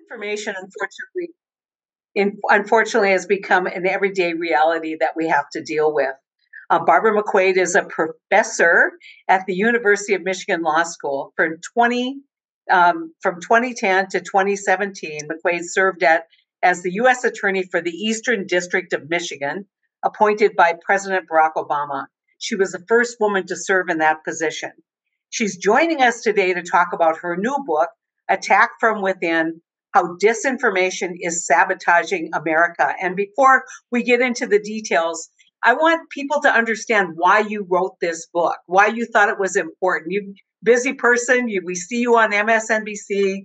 Misinformation, unfortunately, has become an everyday reality that we have to deal with. Barbara McQuade is a professor at the University of Michigan Law School. From 2010 to 2017, McQuade served as the USattorney for the Eastern District of Michigan, appointed by President Barack Obama. She was the first woman to serve in that position. She's joining us today to talk about her new book, Attack from Within: How Disinformation is Sabotaging America. And before we get into the details, I want people to understand why you wrote this book, why you thought it was important. You busy person, we see you on MSNBC.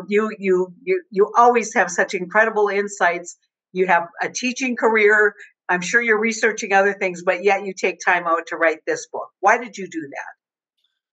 You always have such incredible insights. You have a teaching career. I'm sure you're researching other things, but yet you take time out to write this book. Why did you do that?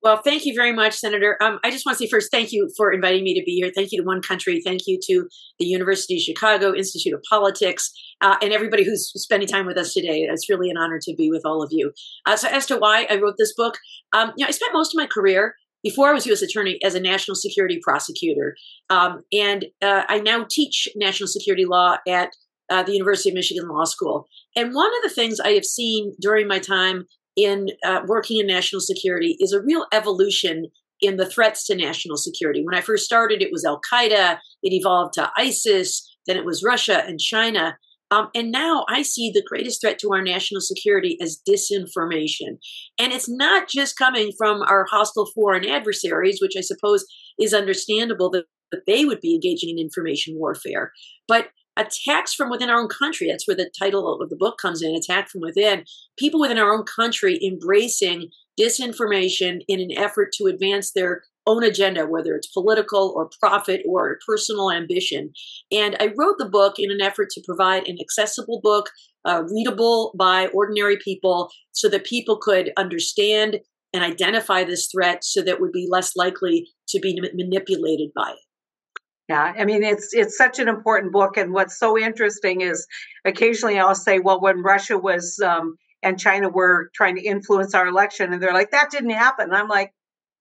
Well, thank you very much, Senator. I just want to say first, thank you for inviting me to be here. Thank you to One Country. Thank you to the University of Chicago Institute of Politics and everybody who's spending time with us today. It's really an honor to be with all of you. So as to why I wrote this book, I spent most of my career before I was U.S. Attorney as a national security prosecutor. And I now teach national security law at the University of Michigan Law School. And one of the things I have seen during my time in working in national security is a real evolution in the threats to national security. When I first started, it was Al-Qaeda, it evolved to ISIS, then it was Russia and China. And now I see the greatest threat to our national security as disinformation. And it's not just coming from our hostile foreign adversaries, which I suppose is understandable that they would be engaging in information warfare, but attacks from within our own country. That's where the title of the book comes in, Attack from Within. People within our own country embracing disinformation in an effort to advance their own agenda, whether it's political or profit or personal ambition. And I wrote the book in an effort to provide an accessible book, readable by ordinary people, so that people could understand and identify this threat so that would be less likely to be manipulated by it. Yeah, I mean, it's such an important book. And what's so interesting is occasionally I'll say, well, when Russia was and China were trying to influence our election, and they're like, that didn't happen. And I'm like,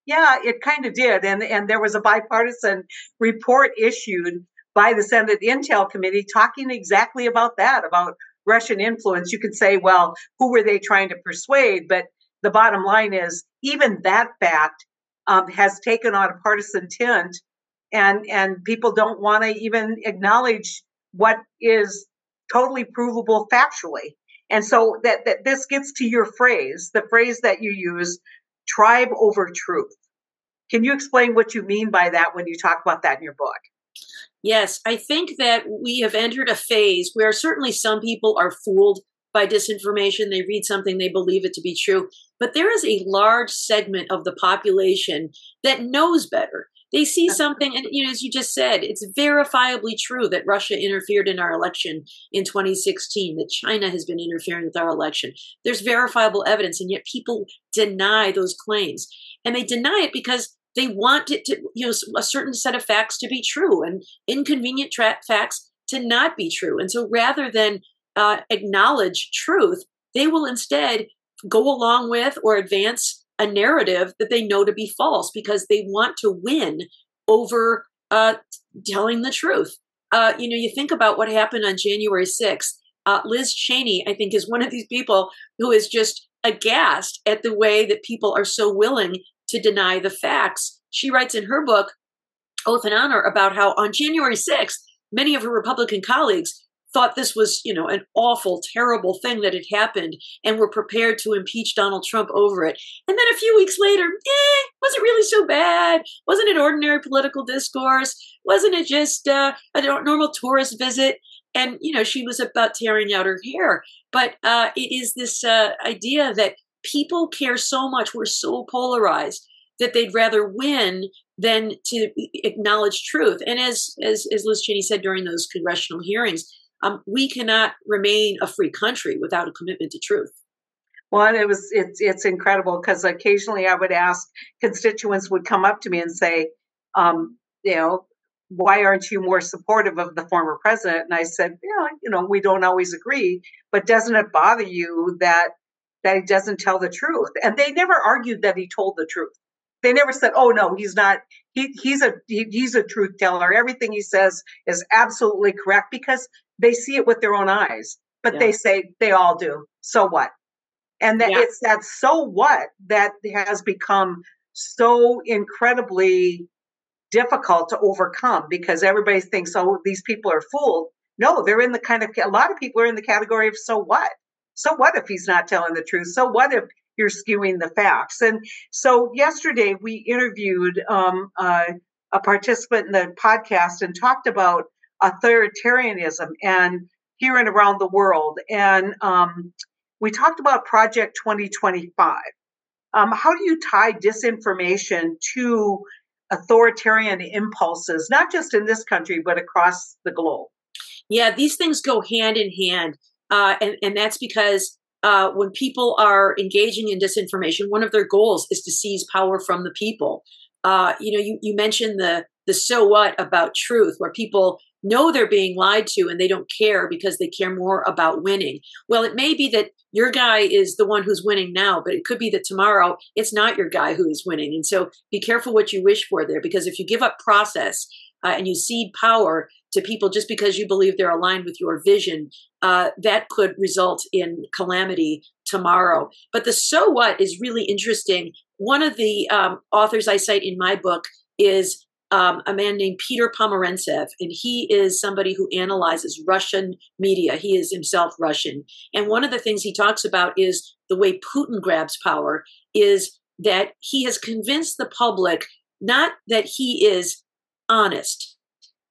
yeah, it kind of did. And there was a bipartisan report issued by the Senate Intel Committee talking exactly about that, about Russian influence. You could say, well, who were they trying to persuade? But the bottom line is even that fact has taken on a partisan tint. And people don't want to even acknowledge what is totally provable factually. And so that this gets to your phrase, the phrase that you use, tribe over truth. Can you explain what you mean by that when you talk about that in your book? Yes, I think that we have entered a phase where certainly some people are fooled by disinformation. They read something, they believe it to be true. But there is a large segment of the population that knows better. They see something, and as you just said, it's verifiably true that Russia interfered in our election in 2016, that China has been interfering with our election. There's verifiable evidence, and yet people deny those claims. And they deny it because they want it to, a certain set of facts to be true and inconvenient facts to not be true. And so rather than acknowledge truth, they will instead go along with or advance a narrative that they know to be false because they want to win over telling the truth. You think about what happened on January 6th. Liz Cheney, I think, is one of these people who is just aghast at the way that people are so willing to deny the facts. She writes in her book, Oath and Honor, about how on January 6th, many of her Republican colleagues thought this was, an awful, terrible thing that had happened and were prepared to impeach Donald Trump over it. And then a few weeks later, was it really so bad? Wasn't it ordinary political discourse? Wasn't it just a normal tourist visit? And, she was about tearing out her hair. But it is this idea that people care so much, we're so polarized, that they'd rather win than to acknowledge truth. And as Liz Cheney said during those congressional hearings, we cannot remain a free country without a commitment to truth. Well, it's incredible because occasionally I would ask, constituents would come up to me and say, why aren't you more supportive of the former president? And I said, we don't always agree, but doesn't it bother you that he doesn't tell the truth? And they never argued that he told the truth. They never said, "Oh no, he's not. He's a truth teller. Everything he says is absolutely correct," because they see it with their own eyes. But they say they all do. So what? And that it's that so what that has become so incredibly difficult to overcome, because everybody thinks, oh, these people are fooled. No, they're in a lot of people are in the category of so what? So what if he's not telling the truth? So what if you're skewing the facts? And so yesterday we interviewed a participant in the podcast and talked about authoritarianism and here and around the world. And we talked about Project 2025. How do you tie disinformation to authoritarian impulses, not just in this country, but across the globe? Yeah, these things go hand in hand. And that's because when people are engaging in disinformation, one of their goals is to seize power from the people. You mentioned the so what about truth, where people know they're being lied to and they don't care because they care more about winning. Well, it may be that your guy is the one who's winning now, but it could be that tomorrow it's not your guy who is winning. And so be careful what you wish for there, because if you give up process and you cede power to people just because you believe they're aligned with your vision, that could result in calamity tomorrow. But the so what is really interesting. One of the authors I cite in my book is a man named Peter Pomerantsev, and he is somebody who analyzes Russian media. He is himself Russian. And one of the things he talks about is the way Putin grabs power is that he has convinced the public not that he is honest,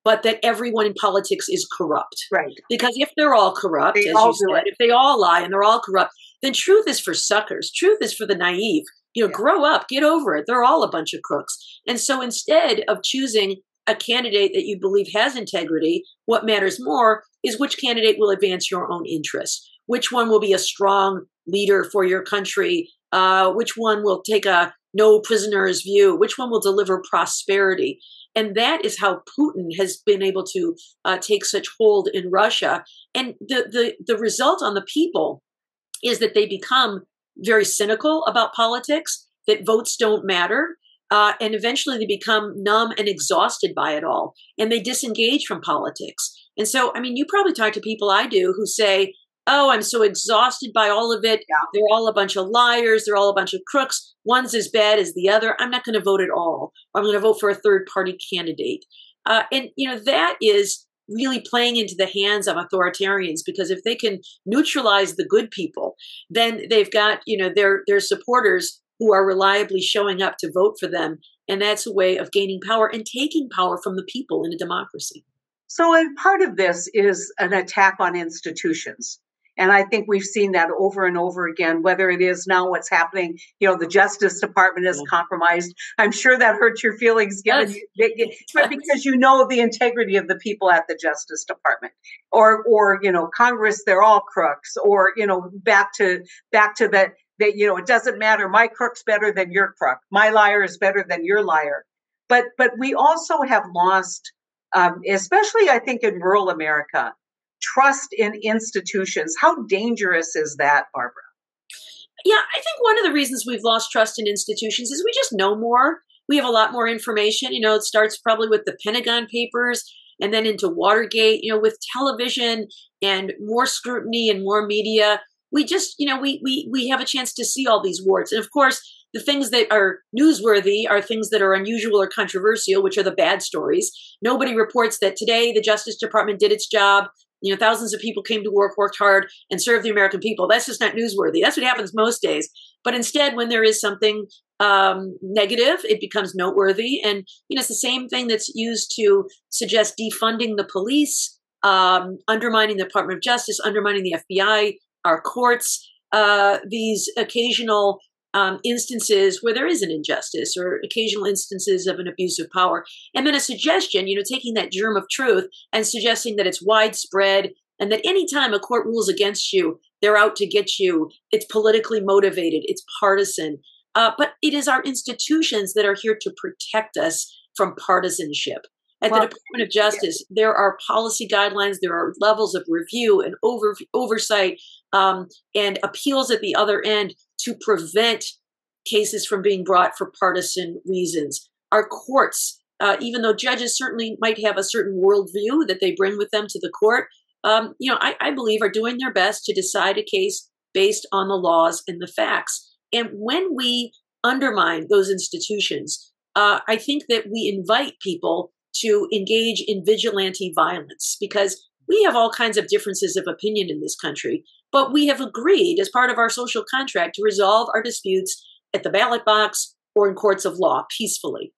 but that everyone in politics is corrupt. Right. Because if they're all corrupt, as you said, if they all lie and they're all corrupt, then truth is for suckers. Truth is for the naive. Grow up, get over it. They're all a bunch of crooks. And so instead of choosing a candidate that you believe has integrity, what matters more is which candidate will advance your own interests, which one will be a strong leader for your country, which one will take a no prisoners view, which one will deliver prosperity. And that is how Putin has been able to take such hold in Russia. And the result on the people is that they become very cynical about politics, that votes don't matter, and eventually they become numb and exhausted by it all, and they disengage from politics. And so, you probably talk to people I do who say, oh, I'm so exhausted by all of it. Yeah. They're all a bunch of liars. They're all a bunch of crooks. One's as bad as the other. I'm not going to vote at all. I'm going to vote for a third-party candidate. And that is really playing into the hands of authoritarians, because if they can neutralize the good people, then they've got, their supporters who are reliably showing up to vote for them. And that's a way of gaining power and taking power from the people in a democracy. So, and part of this is an attack on institutions. And I think we've seen that over and over again, whether it is now what's happening, the Justice Department is compromised. I'm sure that hurts your feelings, but because the integrity of the people at the Justice Department, or Congress, they're all crooks, or back to that it doesn't matter. My crook's better than your crook. My liar is better than your liar. But we also have lost, especially I think in rural America, trust in institutions. How dangerous is that, Barbara? Yeah, I think one of the reasons we've lost trust in institutions is we just know more. We have a lot more information. It starts probably with the Pentagon Papers and then into Watergate, with television and more scrutiny and more media. We just, we have a chance to see all these warts. And of course, the things that are newsworthy are things that are unusual or controversial, which are the bad stories. Nobody reports that today the Justice Department did its job. Thousands of people came to work, worked hard, and served the American people. That's just not newsworthy. That's what happens most days. But instead, when there is something negative, it becomes noteworthy. And it's the same thing that's used to suggest defunding the police, undermining the Department of Justice, undermining the FBI, our courts, these occasional instances where there is an injustice or occasional instances of an abuse of power. And then a suggestion, taking that germ of truth and suggesting that it's widespread and that anytime a court rules against you, they're out to get you. It's politically motivated. It's partisan. But it is our institutions that are here to protect us from partisanship. At the Department of Justice, there are policy guidelines, there are levels of review and oversight and appeals at the other end to prevent cases from being brought for partisan reasons. Our courts, even though judges certainly might have a certain worldview that they bring with them to the court, I believe are doing their best to decide a case based on the laws and the facts. And when we undermine those institutions, I think that we invite people to engage in vigilante violence, because we have all kinds of differences of opinion in this country, but we have agreed as part of our social contract to resolve our disputes at the ballot box or in courts of law peacefully.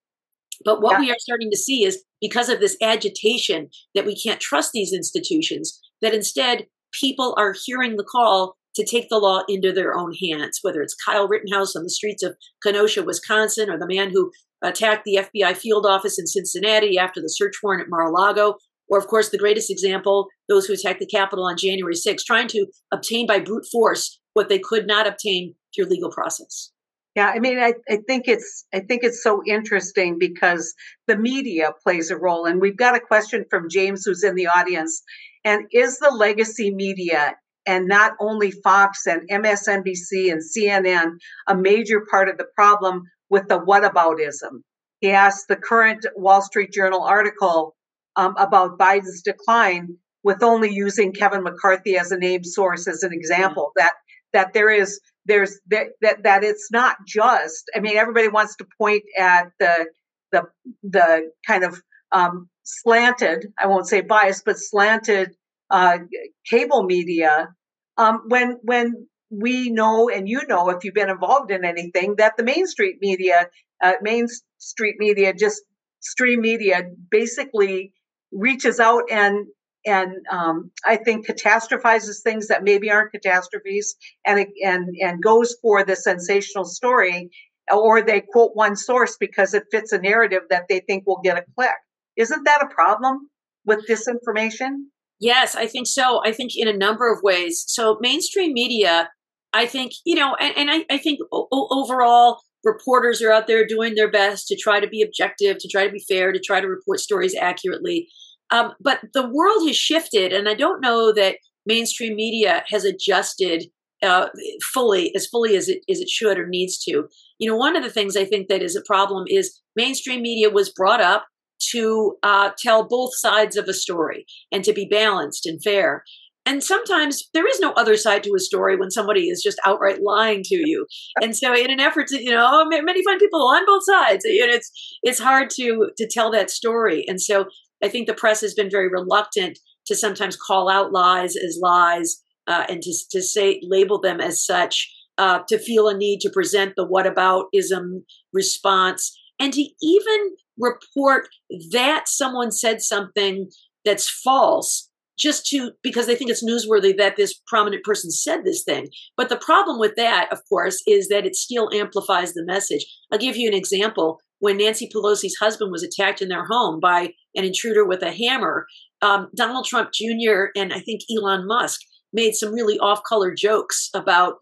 But what we are starting to see is, because of this agitation that we can't trust these institutions, that instead people are hearing the call to take the law into their own hands, whether it's Kyle Rittenhouse on the streets of Kenosha, Wisconsin, or the man who attacked the FBI field office in Cincinnati after the search warrant at Mar-a-Lago, or, of course, the greatest example, those who attacked the Capitol on January 6th, trying to obtain by brute force what they could not obtain through legal process. Yeah, I mean, I think it's so interesting because the media plays a role. And we've got a question from James, who's in the audience. And is the legacy media, and not only Fox and MSNBC and CNN, a major part of the problem with the whataboutism? He asked the current Wall Street Journal article about Biden's decline, with only using Kevin McCarthy as a named source as an example, that there's it's not just, I mean, everybody wants to point at the kind of slanted, I won't say biased, but slanted cable media, when we know, and you know, if you've been involved in anything, that the Main Street media, just stream media, basically reaches out and I think catastrophizes things that maybe aren't catastrophes, and goes for the sensational story, or they quote one source because it fits a narrative that they think will get a click. Isn't that a problem with disinformation? Yes, I think so. I think in a number of ways. So mainstream media, I think, I think overall reporters are out there doing their best to try to be objective, to try to be fair, to try to report stories accurately. But the world has shifted, and I don't know that mainstream media has adjusted fully as it should or needs to. One of the things I think that is a problem is mainstream media was brought up to tell both sides of a story and to be balanced and fair. And sometimes there is no other side to a story when somebody is just outright lying to you. And so in an effort to, many find people on both sides, it's hard to tell that story. And so I think the press has been very reluctant to sometimes call out lies as lies, and to say, label them as such, to feel a need to present the whataboutism response, and to even report that someone said something that's false because they think it's newsworthy that this prominent person said this thing. But the problem with that, of course, is that it still amplifies the message. I'll give you an example. When Nancy Pelosi's husband was attacked in their home by an intruder with a hammer, Donald Trump Jr. and I think Elon Musk made some really off-color jokes about,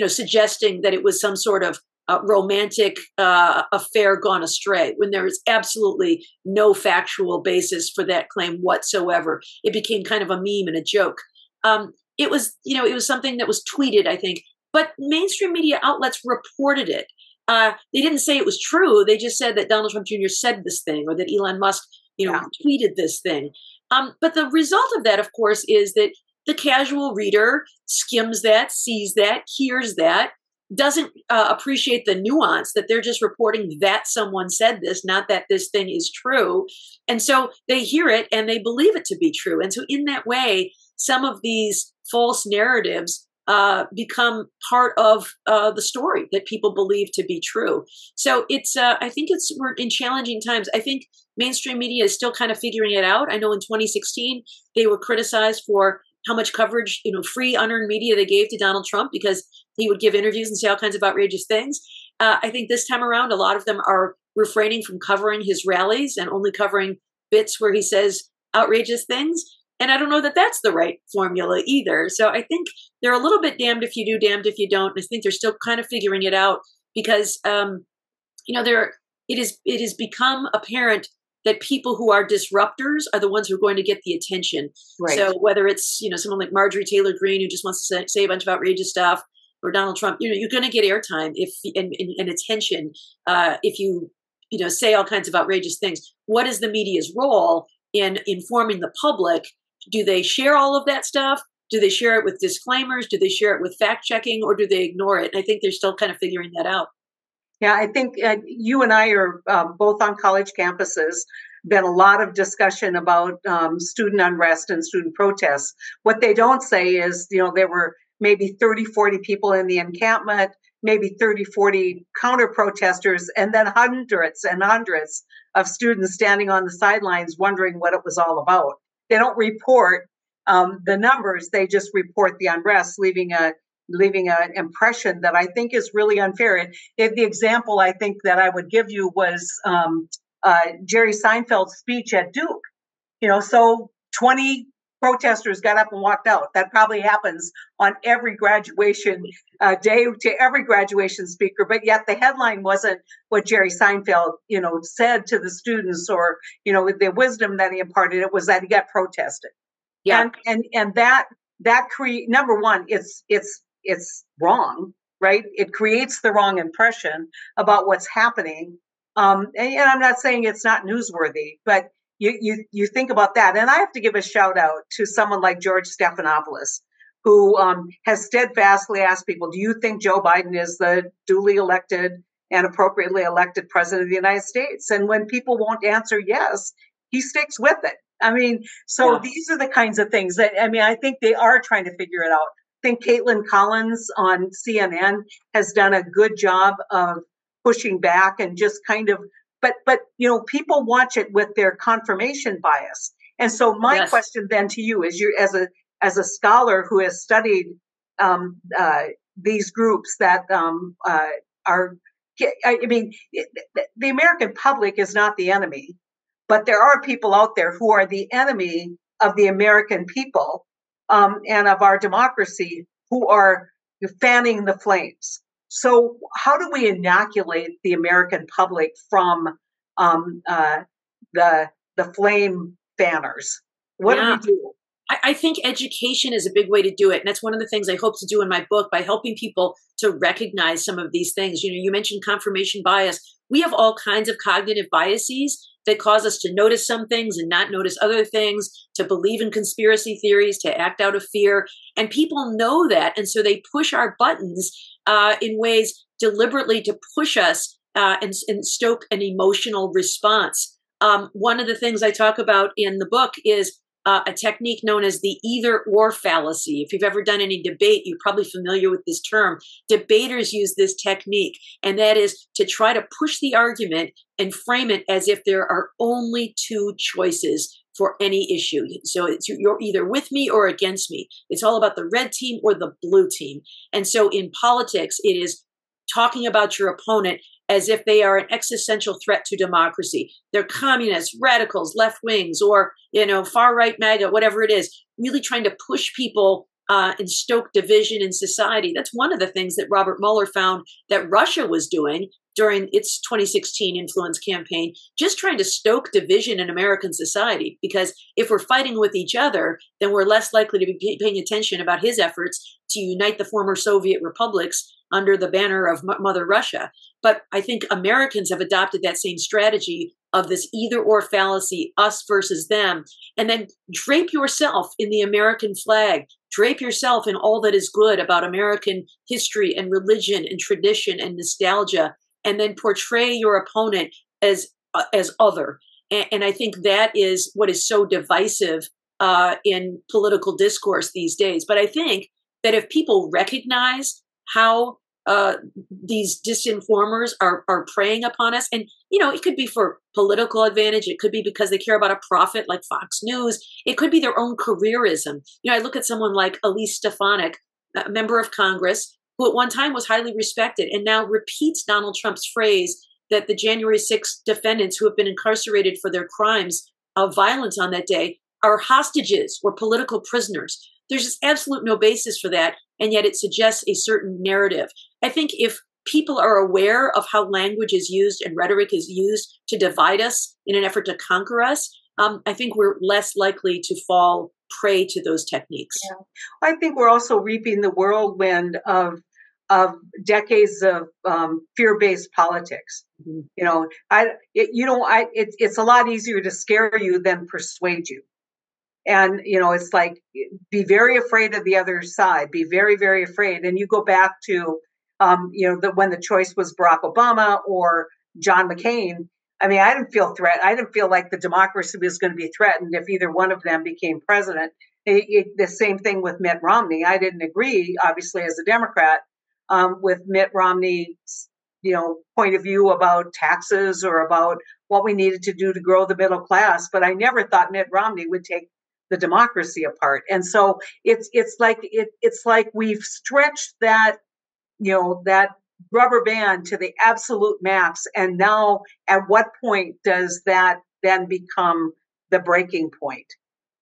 suggesting that it was some sort of romantic affair gone astray, when there is absolutely no factual basis for that claim whatsoever. It became kind of a meme and a joke. It was something that was tweeted, I think, but mainstream media outlets reported it. They didn't say it was true. They just said that Donald Trump Jr. said this thing, or that Elon Musk, tweeted this thing. But the result of that, of course, is that the casual reader skims that, sees that, hears that, doesn't appreciate the nuance that they're just reporting that someone said this, not that this thing is true. And so they hear it and they believe it to be true. And so in that way, some of these false narratives become part of the story that people believe to be true. So I think we're in challenging times. I think mainstream media is still kind of figuring it out. I know in 2016, they were criticized for how much coverage, free unearned media they gave to Donald Trump because he would give interviews and say all kinds of outrageous things. I think this time around, a lot of them are refraining from covering his rallies and only covering bits where he says outrageous things. And I don't know that that's the right formula either. So I think they're a little bit damned if you do, damned if you don't. I think they're still kind of figuring it out because, it has become apparent that people who are disruptors are the ones who are going to get the attention. Right. So whether it's, someone like Marjorie Taylor Greene, who just wants to say a bunch of outrageous stuff, or Donald Trump, you're going to get airtime and attention if you say all kinds of outrageous things. What is the media's role in informing the public? Do they share all of that stuff? Do they share it with disclaimers? Do they share it with fact checking, or do they ignore it? And I think they're still kind of figuring that out. Yeah, I think you and I are both on college campuses. Been a lot of discussion about student unrest and student protests. What they don't say is, there were maybe 30, 40 people in the encampment, maybe 30, 40 counter protesters, and then hundreds and hundreds of students standing on the sidelines wondering what it was all about. They don't report the numbers, they just report the unrest, leaving an impression that I think is really unfair. The example I think that I would give you was Jerry Seinfeld's speech at Duke. So 20 protesters got up and walked out. That probably happens on every graduation day to every graduation speaker, but yet the headline wasn't what Jerry Seinfeld, said to the students, or, the wisdom that he imparted. It was that he got protested. Yeah. And that number one, it's wrong, right? It creates the wrong impression about what's happening. And I'm not saying it's not newsworthy, but you think about that. And I have to give a shout out to someone like George Stephanopoulos, who has steadfastly asked people, do you think Joe Biden is the duly elected and appropriately elected president of the United States? And when people won't answer yes, he sticks with it. These are the kinds of things that, I think they are trying to figure it out. I think Caitlin Collins on CNN has done a good job of pushing back and just kind of, but people watch it with their confirmation bias. And so my question then to you is, you as a scholar who has studied these groups that are, the American public is not the enemy, but there are people out there who are the enemy of the American people and of our democracy, who are fanning the flames. So how do we inoculate the American public from the flame fanners? What do we do? I think education is a big way to do it. And that's one of the things I hope to do in my book, by helping people to recognize some of these things. You mentioned confirmation bias. We have all kinds of cognitive biases that cause us to notice some things and not notice other things, to believe in conspiracy theories, to act out of fear. And people know that. And so they push our buttons in ways deliberately to push us and stoke an emotional response. One of the things I talk about in the book is a technique known as the either-or fallacy. If you've ever done any debate, you're probably familiar with this term. Debaters use this technique, and that is to try to push the argument and frame it as if there are only two choices for any issue. So you're either with me or against me. It's all about the red team or the blue team. And so in politics, it is talking about your opponent as if they are an existential threat to democracy. They're communists, radicals, left wings, or far right MAGA, whatever it is. Really trying to push people and stoke division in society. That's one of the things that Robert Mueller found that Russia was doing during its 2016 influence campaign, just trying to stoke division in American society. Because if we're fighting with each other, then we're less likely to be paying attention about his efforts to unite the former Soviet republics under the banner of Mother Russia. But I think Americans have adopted that same strategy of this either-or fallacy, us versus them, and then drape yourself in the American flag, drape yourself in all that is good about American history and religion and tradition and nostalgia, and then portray your opponent as other. And I think that is what is so divisive in political discourse these days. But I think that if people recognize how these disinformers are preying upon us, and it could be for political advantage, it could be because they care about a profit like Fox News, it could be their own careerism. I look at someone like Elise Stefanik, a member of Congress, who at one time was highly respected and now repeats Donald Trump's phrase that the January 6th defendants who have been incarcerated for their crimes of violence on that day are hostages or political prisoners. There's just absolute no basis for that, and yet it suggests a certain narrative. I think if people are aware of how language is used and rhetoric is used to divide us in an effort to conquer us, I think we're less likely to fall prey to those techniques. Yeah. I think we're also reaping the whirlwind of decades of fear-based politics. Mm-hmm. It's a lot easier to scare you than persuade you. And, it's like, be very afraid of the other side, be very, very afraid. And you go back to, when the choice was Barack Obama or John McCain. I mean, I didn't feel I didn't feel like the democracy was going to be threatened if either one of them became president. The same thing with Mitt Romney. I didn't agree, obviously, as a Democrat, with Mitt Romney's, point of view about taxes or about what we needed to do to grow the middle class. But I never thought Mitt Romney would take the democracy apart. And so it's like we've stretched that, that rubber band to the absolute max. And now at what point does that then become the breaking point,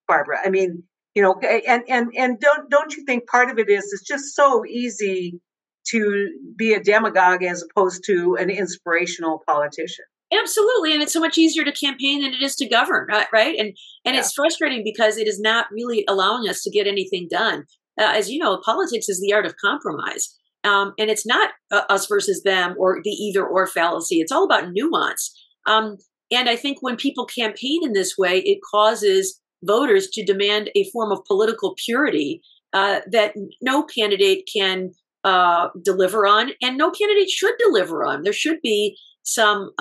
Barbara? I mean, and don't you think part of it is it's just so easy to be a demagogue as opposed to an inspirational politician? Absolutely, and it's so much easier to campaign than it is to govern, right? And it's frustrating because it is not really allowing us to get anything done. As you know, politics is the art of compromise, and it's not us versus them or the either or fallacy. It's all about nuance. And I think when people campaign in this way, it causes voters to demand a form of political purity that no candidate can deliver on, and no candidate should deliver on. There should be some,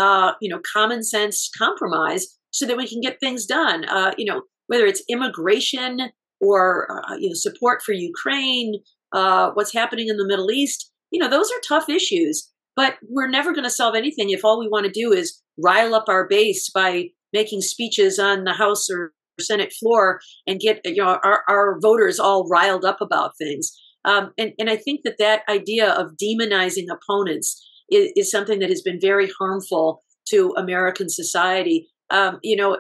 common sense compromise so that we can get things done. Whether it's immigration or, support for Ukraine, what's happening in the Middle East, those are tough issues, but we're never going to solve anything if all we want to do is rile up our base by making speeches on the House or Senate floor and get, our voters all riled up about things. And I think that idea of demonizing opponents is something that has been very harmful to American society. You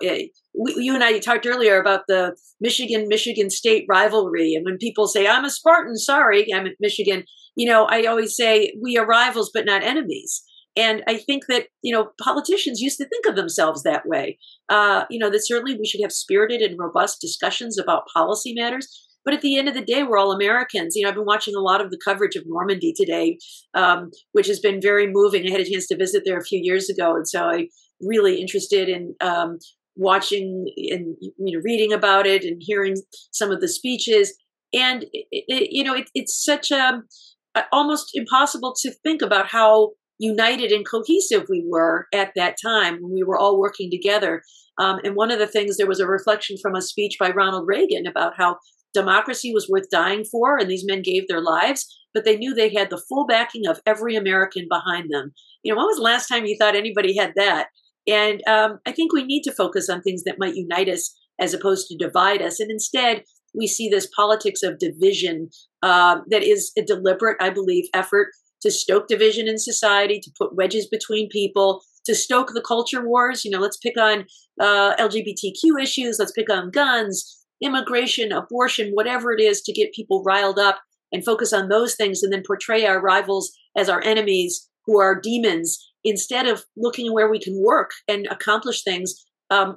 and I talked earlier about the Michigan State rivalry. And when people say, I'm a Spartan, sorry, I'm at Michigan, I always say we are rivals, but not enemies. And I think that, politicians used to think of themselves that way. That certainly we should have spirited and robust discussions about policy matters. But at the end of the day, we're all Americans. I've been watching a lot of the coverage of Normandy today, which has been very moving. I had a chance to visit there a few years ago. And so I'm really interested in watching and reading about it and hearing some of the speeches. And, it's such almost impossible to think about how united and cohesive we were at that time when we were all working together. And one of the things, there was a reflection from a speech by Ronald Reagan about how democracy was worth dying for, and these men gave their lives, but they knew they had the full backing of every American behind them. When was the last time you thought anybody had that? And I think we need to focus on things that might unite us as opposed to divide us. And instead, we see this politics of division that is a deliberate, I believe, effort to stoke division in society, to put wedges between people, to stoke the culture wars. Let's pick on LGBTQ issues, let's pick on guns, immigration, abortion, whatever it is, to get people riled up and focus on those things and then portray our rivals as our enemies who are demons, instead of looking where we can work and accomplish things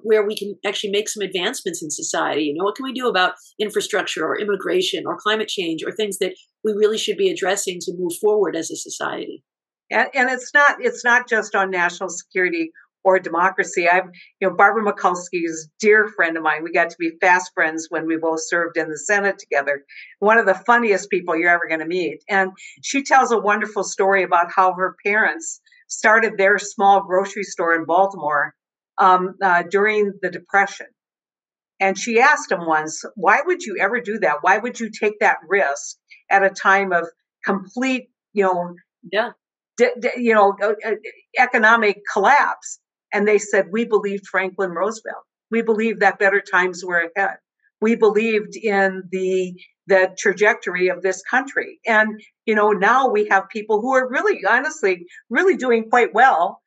where we can actually make some advancements in society. What can we do about infrastructure or immigration or climate change or things that we really should be addressing to move forward as a society? And it's not just on national security or democracy. Barbara Mikulski is a dear friend of mine. We got to be fast friends when we both served in the Senate together. One of the funniest people you're ever going to meet. And she tells a wonderful story about how her parents started their small grocery store in Baltimore during the Depression. And she asked him once, why would you ever do that? Why would you take that risk at a time of complete, economic collapse? And they said, we believed Franklin Roosevelt. We believed that better times were ahead. We believed in the trajectory of this country. And, now we have people who are really, honestly, really doing quite well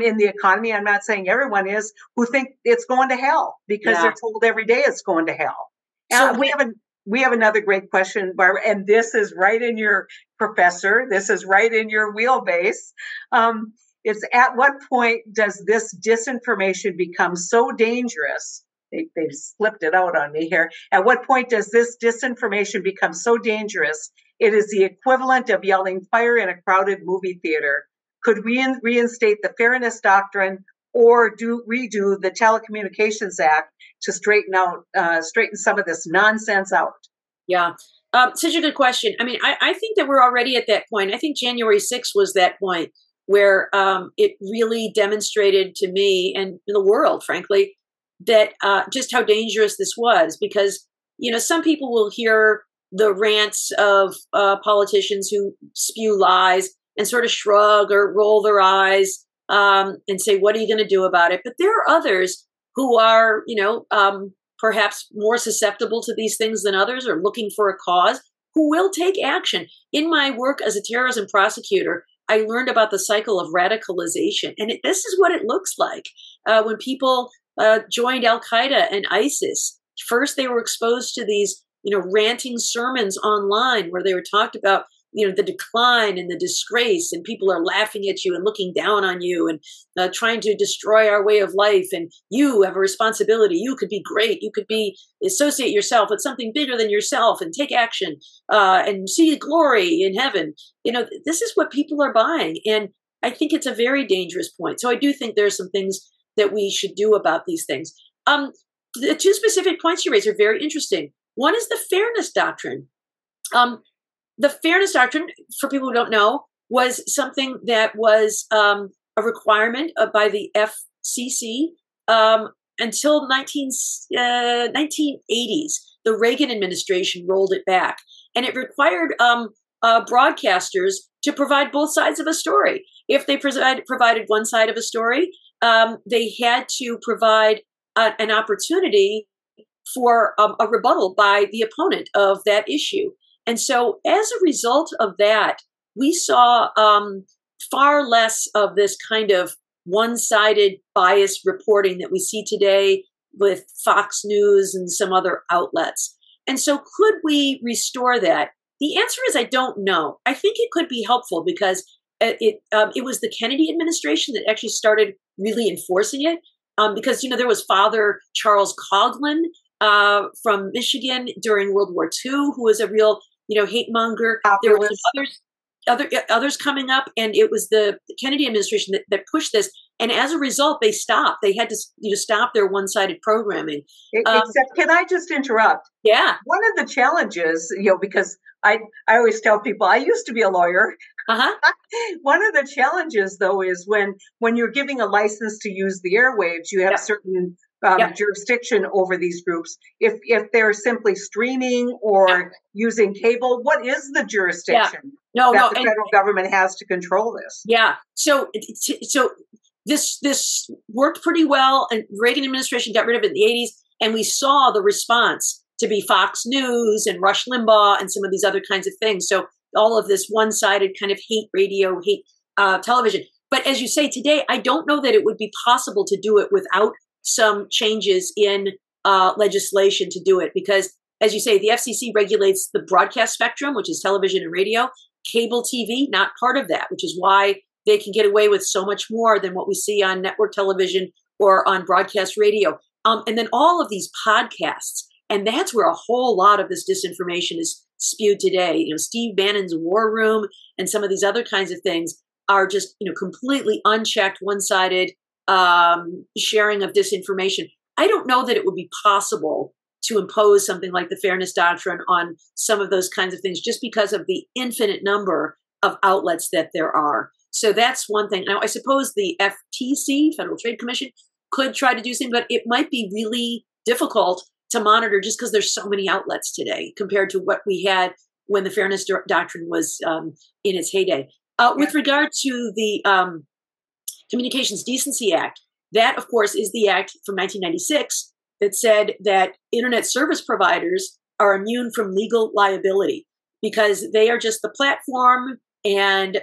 in the economy. I'm not saying everyone is, who think it's going to hell because they're told every day it's going to hell. So we have another great question, Barbara, and this is right in your this is right in your wheelbase. It's at what point does this disinformation become so dangerous? They've slipped it out on me here. At what point does this disinformation become so dangerous It is the equivalent of yelling fire in a crowded movie theater. Could we reinstate the Fairness Doctrine or redo the Telecommunications Act to straighten some of this nonsense out? Yeah. Such a good question. I mean, I think that we're already at that point. I think January 6th was that point where it really demonstrated to me and the world, frankly, that just how dangerous this was. Because, some people will hear the rants of politicians who spew lies and sort of shrug or roll their eyes and say, what are you going to do about it? But there are others who are, perhaps more susceptible to these things than others, or looking for a cause, who will take action. In my work as a terrorism prosecutor, I learned about the cycle of radicalization. And this is what it looks like when people joined Al-Qaeda and ISIS. First, they were exposed to these, ranting sermons online where they were talked about, the decline and the disgrace, and people are laughing at you and looking down on you and trying to destroy our way of life. And you have a responsibility. You could be great. You could associate yourself with something bigger than yourself and take action and see glory in heaven. This is what people are buying. And I think it's a very dangerous point. So I do think there's some things that we should do about these things. The two specific points you raised are very interesting. One is the Fairness Doctrine. The Fairness Doctrine, for people who don't know, was something that was a requirement by the FCC until 1980s. The Reagan administration rolled it back, and it required broadcasters to provide both sides of a story. If they provided one side of a story, they had to provide an opportunity for a rebuttal by the opponent of that issue. And so as a result of that, we saw far less of this kind of one-sided biased reporting that we see today with Fox News and some other outlets. And so could we restore that? The answer is I don't know. I think it could be helpful because it was the Kennedy administration that actually started really enforcing it. Because, there was Father Charles Coughlin from Michigan during World War II, who was a real hate monger. There were some others coming up, and it was the Kennedy administration that pushed this. And as a result, they stopped. They had to stop their one-sided programming. Except, can I just interrupt? Yeah. One of the challenges, because I always tell people I used to be a lawyer. Uh-huh. One of the challenges, though, is when you're giving a license to use the airwaves, you have certain jurisdiction over these groups. If they're simply streaming or using cable, what is the jurisdiction that the federal government has to control this? Yeah. So this worked pretty well, and Reagan administration got rid of it in the 80s, and we saw the response to be Fox News and Rush Limbaugh and some of these other kinds of things. So all of this one-sided kind of hate radio, hate television. But as you say today, I don't know that it would be possible to do it without some changes in legislation to do it. Because, as you say, the FCC regulates the broadcast spectrum, which is television and radio. Cable TV, not part of that, which is why they can get away with so much more than what we see on network television or on broadcast radio. And then all of these podcasts. And that's where a whole lot of this disinformation is spewed today. Steve Bannon's War Room and some of these other kinds of things are just, completely unchecked, one-sided sharing of disinformation. I don't know that it would be possible to impose something like the Fairness Doctrine on some of those kinds of things just because of the infinite number of outlets that there are. So that's one thing. Now, I suppose the FTC, Federal Trade Commission, could try to do something, but it might be really difficult to monitor just because there's so many outlets today compared to what we had when the Fairness Doctrine was in its heyday. With regard to the Communications Decency Act, that, of course, is the act from 1996 that said that internet service providers are immune from legal liability because they are just the platform and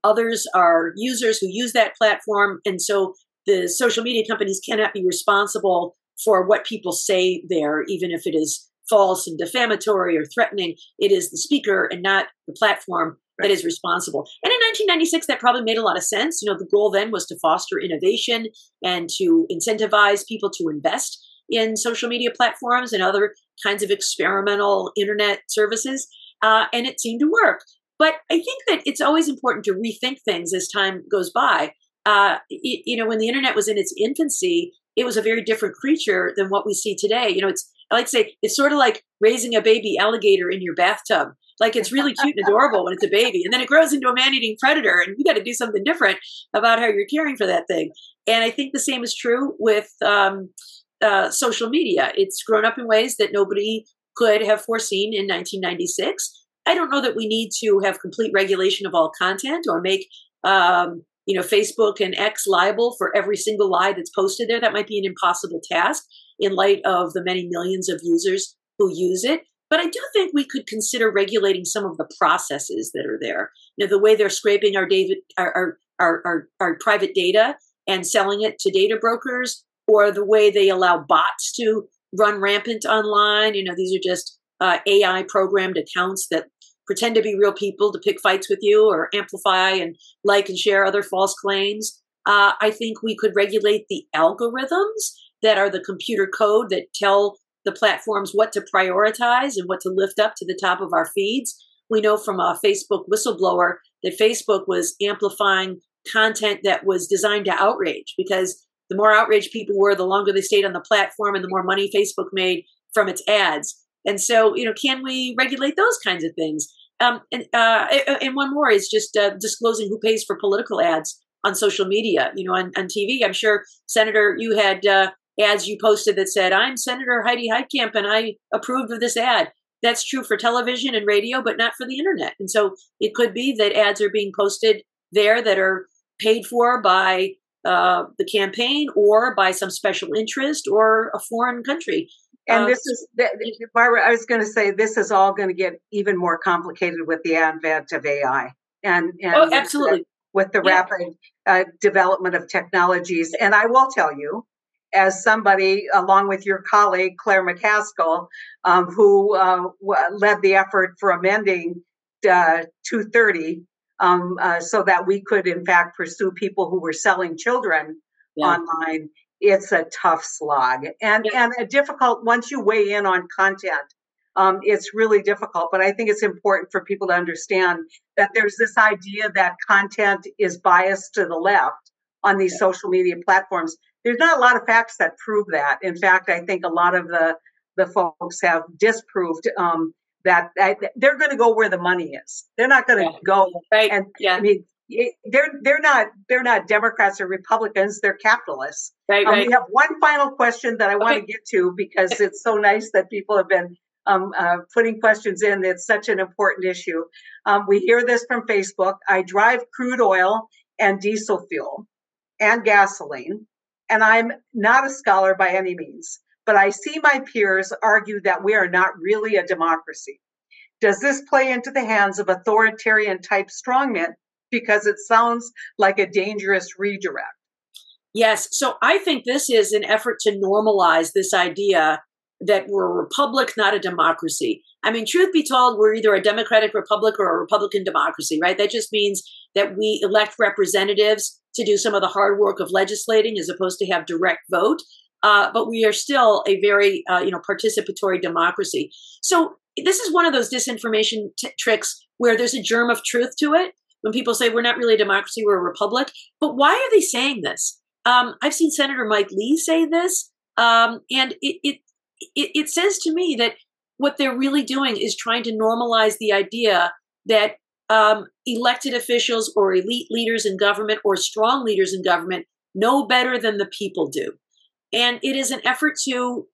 others are users who use that platform. And so the social media companies cannot be responsible for what people say there, even if it is false and defamatory or threatening. It is the speaker and not the platform that is responsible. And in 1996, that probably made a lot of sense. The goal then was to foster innovation and to incentivize people to invest in social media platforms and other kinds of experimental internet services. and it seemed to work. But I think that it's always important to rethink things as time goes by. When the internet was in its infancy, it was a very different creature than what we see today. I like to say it's sort of like raising a baby alligator in your bathtub. Like, it's really cute and adorable when it's a baby, and then it grows into a man-eating predator, and you got to do something different about how you're caring for that thing. And I think the same is true with social media. It's grown up in ways that nobody could have foreseen in 1996. I don't know that we need to have complete regulation of all content or make Facebook and X liable for every single lie that's posted there. That might be an impossible task in light of the many millions of users who use it. But I do think we could consider regulating some of the processes that are there. The way they're scraping our private data and selling it to data brokers, or the way they allow bots to run rampant online. These are just AI programmed accounts that pretend to be real people to pick fights with you or amplify and like and share other false claims. I think we could regulate the algorithms that are the computer code that tell the platforms what to prioritize and what to lift up to the top of our feeds. We know from a Facebook whistleblower that Facebook was amplifying content that was designed to outrage, because the more outraged people were, the longer they stayed on the platform and the more money Facebook made from its ads. And so, can we regulate those kinds of things? And one more is just disclosing who pays for political ads on social media. On TV, I'm sure, Senator, you had ads you posted that said, "I'm Senator Heidi Heitkamp and I approved of this ad." That's true for television and radio, but not for the internet. And so it could be that ads are being posted there that are paid for by the campaign or by some special interest or a foreign country. And Barbara, I was going to say, this is all going to get even more complicated with the advent of AI and absolutely, with the rapid development of technologies. And I will tell you, as somebody, along with your colleague, Claire McCaskill, who led the effort for amending 230 so that we could, in fact, pursue people who were selling children online, it's a tough slog and a difficult, once you weigh in on content, it's really difficult. But I think it's important for people to understand that there's this idea that content is biased to the left on these social media platforms. There's not a lot of facts that prove that. In fact, I think a lot of the folks have disproved that they're going to go where the money is. They're not going to go. Right. And I mean, they're not Democrats or Republicans. They're capitalists. Right. We have one final question that I want to get to, because it's so nice that people have been putting questions in. It's such an important issue. We hear this from Facebook. I drive crude oil and diesel fuel and gasoline, and I'm not a scholar by any means, but I see my peers argue that we are not really a democracy. Does this play into the hands of authoritarian type strongmen? Because it sounds like a dangerous redirect. Yes. So I think this is an effort to normalize this idea that we're a republic, not a democracy. I mean, truth be told, we're either a democratic republic or a Republican democracy, right? That just means that we elect representatives to do some of the hard work of legislating as opposed to have direct vote. But we are still a very, participatory democracy. So this is one of those disinformation tricks where there's a germ of truth to it. When people say we're not really a democracy, we're a republic. But why are they saying this? I've seen Senator Mike Lee say this, and it says to me that what they're really doing is trying to normalize the idea that elected officials or elite leaders in government or strong leaders in government know better than the people do. And it is an effort to,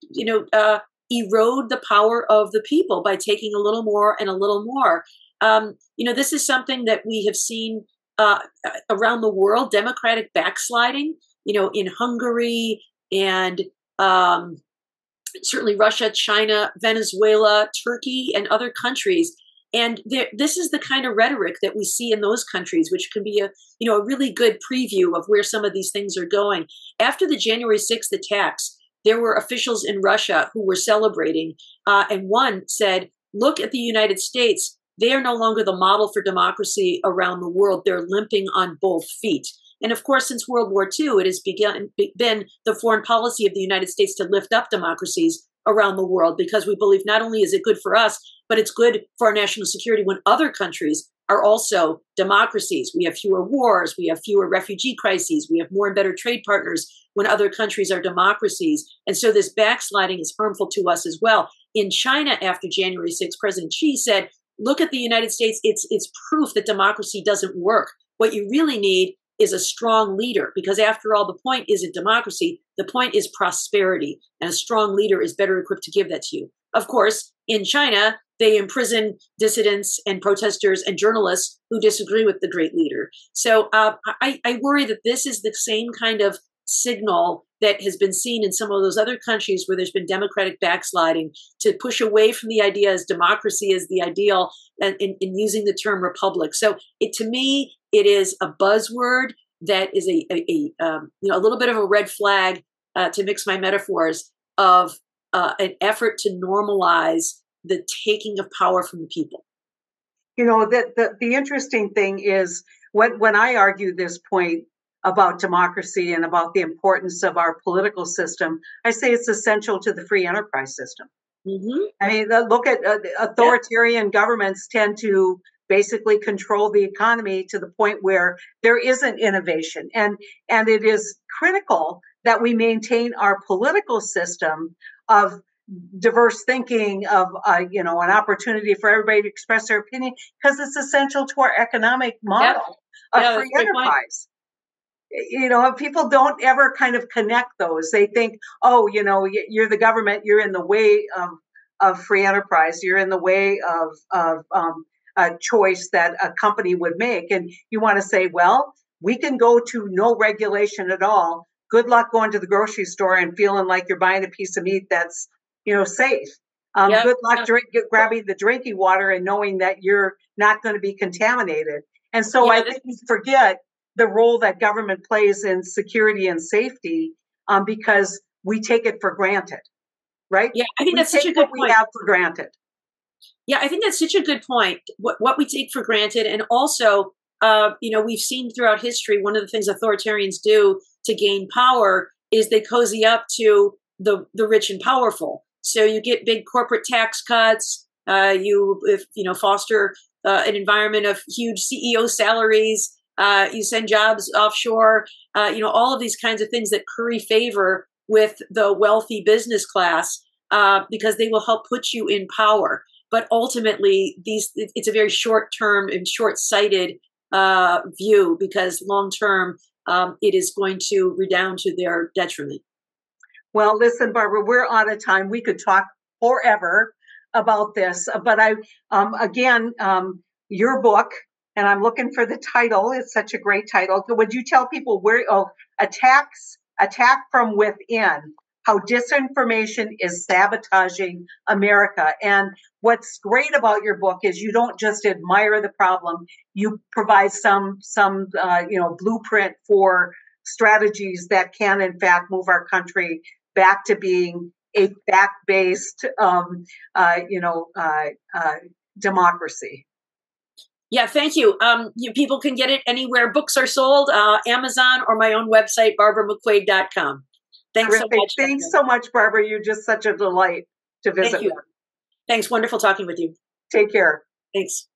erode the power of the people by taking a little more and a little more. This is something that we have seen around the world, democratic backsliding, in Hungary and certainly Russia, China, Venezuela, Turkey, and other countries. And this is the kind of rhetoric that we see in those countries, which can be a really good preview of where some of these things are going. After the January 6th attacks, there were officials in Russia who were celebrating, and one said, "Look at the United States. They are no longer the model for democracy around the world. They're limping on both feet." And of course, since World War II, it has been the foreign policy of the United States to lift up democracies around the world because we believe not only is it good for us, but it's good for our national security when other countries are also democracies. We have fewer wars, we have fewer refugee crises, we have more and better trade partners when other countries are democracies. And so this backsliding is harmful to us as well. In China, after January 6th, President Xi said, look at the United States, it's proof that democracy doesn't work. What you really need is a strong leader, because after all, the point isn't democracy, the point is prosperity, and a strong leader is better equipped to give that to you. Of course, in China, they imprison dissidents and protesters and journalists who disagree with the great leader. So I worry that this is the same kind of signal that has been seen in some of those other countries where there's been democratic backsliding, to push away from the idea as democracy as the ideal and in using the term republic. So to me, it is a buzzword that is a little bit of a red flag, to mix my metaphors, of an effort to normalize the taking of power from the people. You know, the interesting thing is when I argue this point about democracy and about the importance of our political system, I say it's essential to the free enterprise system. Mm-hmm. I mean, look at authoritarian governments tend to basically control the economy to the point where there isn't innovation. And it is critical that we maintain our political system of diverse thinking, of an opportunity for everybody to express their opinion, because it's essential to our economic model of free enterprise. You know, people don't ever kind of connect those. They think, oh, you're the government, you're in the way of free enterprise, you're in the way of a choice that a company would make. And you want to say, well, we can go to no regulation at all. Good luck going to the grocery store and feeling like you're buying a piece of meat that's, safe. Good luck grabbing the drinking water and knowing that you're not going to be contaminated. And so I think we forget the role that government plays in security and safety, because we take it for granted, right? Yeah, I think that's such a good point. We have for granted. Yeah, I think that's such a good point. What we take for granted, and also, we've seen throughout history, one of the things authoritarians do to gain power is they cozy up to the rich and powerful. So you get big corporate tax cuts. You foster an environment of huge CEO salaries. You send jobs offshore, all of these kinds of things that curry favor with the wealthy business class, because they will help put you in power. But ultimately, it's a very short-term and short-sighted view, because long-term, it is going to redound to their detriment. Well, listen, Barbara, we're out of time. We could talk forever about this, but your book, and I'm looking for the title. It's such a great title. Would you tell people Attack from Within, how disinformation is sabotaging America? And what's great about your book is you don't just admire the problem, you provide some blueprint for strategies that can in fact move our country back to being a fact-based democracy. Yeah, thank you. People can get it anywhere books are sold, Amazon, or my own website, barbaramcquade.com. Thanks so much. Thanks so much, Barbara. You're just such a delight to visit. Thank you. Thanks. Wonderful talking with you. Take care. Thanks.